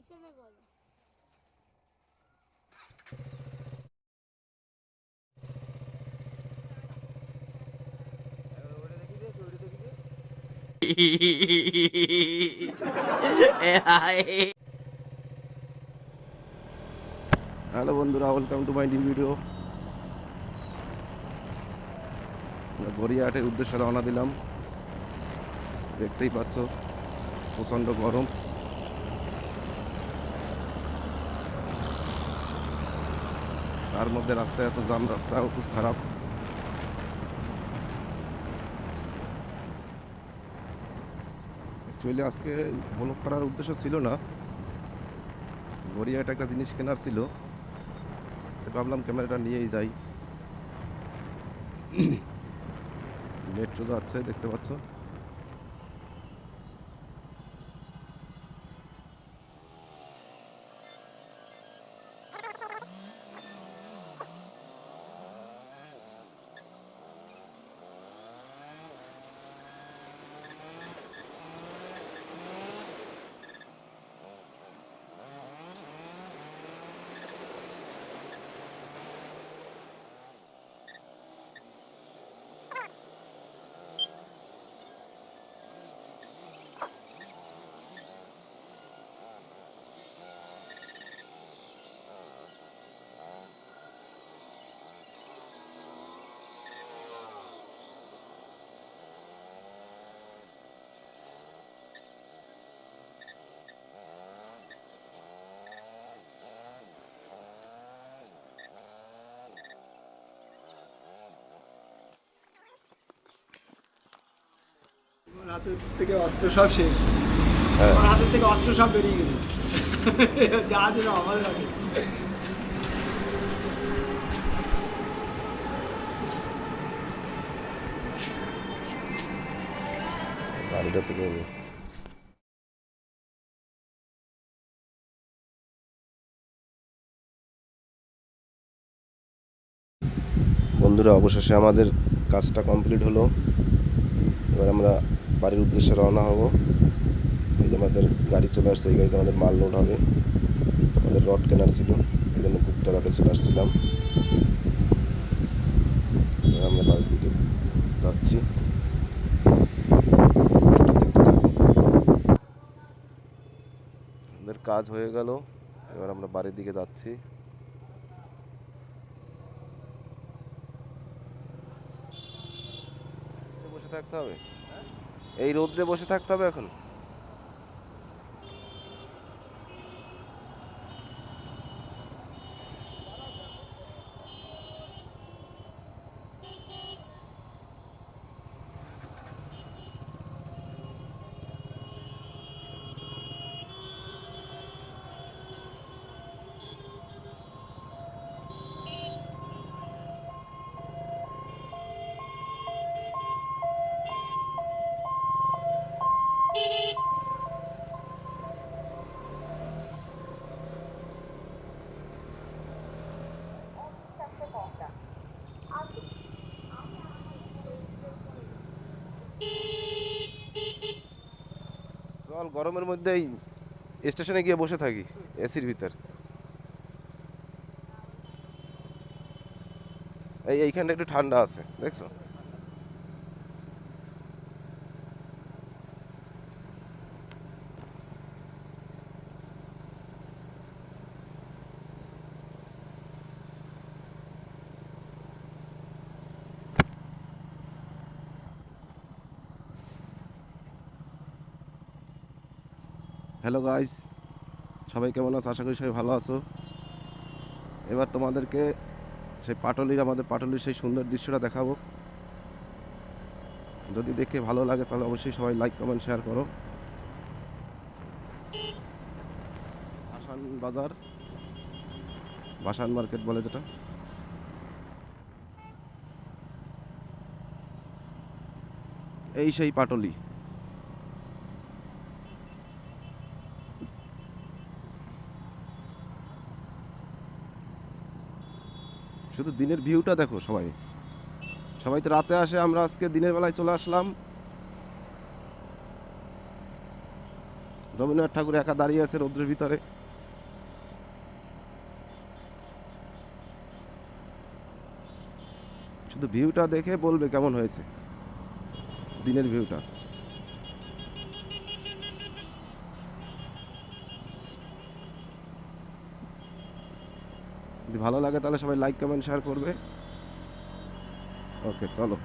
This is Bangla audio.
পিছনে করো। হ্যালো বন্ধুরা, welcome to my new video. গড়িয়াহাটের উদ্দেশ্যে রওনা দিলাম। দেখতেই পাচ্ছ প্রচণ্ড গরম। তার মধ্যে রাস্তায় এত জাম, রাস্তাও খুব খারাপ। অ্যাকচুয়ালি আজকে ব্লগ করার উদ্দেশ্য ছিল না, গড়িয়াহাটে একটা জিনিস কেনার ছিল, তো ভাবলাম ক্যামেরাটা নিয়েই যাই। মেট্রো যাচ্ছে, দেখতে পাচ্ছ। আমার হাতের থেকে অস্ত্র সব শেষ। হ্যাঁ, আমার হাতের থেকে অস্ত্র সব বেরিয়ে গেছে। যা ছিল আমাদের হাতে। গাড়িটা থেকে বন্ধুরা, অবশেষে আমাদের কাজটা কমপ্লিট হলো। এবার আমরা বাড়ির উদ্দেশ্যে রওনা হব। এই যে আমাদের গাড়ি চলে আসছে, এই গাড়িতে আমাদের মাল লোড হবে। আমাদের রড কেনার ছিল, এই জন্য গুপ্তা রডে চলে আসছিলাম। এবার আমরা বাড়ির দিকে যাচ্ছি। দেখতে থাকো। আমাদের কাজ হয়ে গেল, এবার আমরা বাড়ির দিকে যাচ্ছি। বসে থাকতে হবে, এই রোদ্রে বসে থাকতে হবে এখন। চল গরমের মধ্যেই স্টেশনে গিয়ে বসে থাকি এসির ভিতর। এইখানটা একটু ঠান্ডা আছে, দেখছো। হ্যালো গাইস, সবাই কেমন আছো? আশা করি সবাই ভালো আছো। এবার তোমাদেরকে আমাদের পাটলির সেই সুন্দর দৃশ্যটা দেখাবো। যদি দেখে ভালো লাগে তাহলে অবশ্যই সবাই লাইক, কমেন্ট, শেয়ার করো। ভাসান বাজার, ভাসান মার্কেট বলে যেটা, এই সেই পাটলি। শুধু দিনের ভিউটা দেখো। সবাই সবাই তো রাতে আসে, আমরা আজকে দিনের বেলায় চলে আসলাম। রবীন্দ্রনাথ ঠাকুর একা দাঁড়িয়ে আছে রৌদ্রের ভিতরে। শুধু ভিউটা দেখে বলবে কেমন হয়েছে, দিনের ভিউটা। যদি ভালো লাগে তাহলে সবাই লাইক কমেন্ট শেয়ার করবে। ওকে, চলো।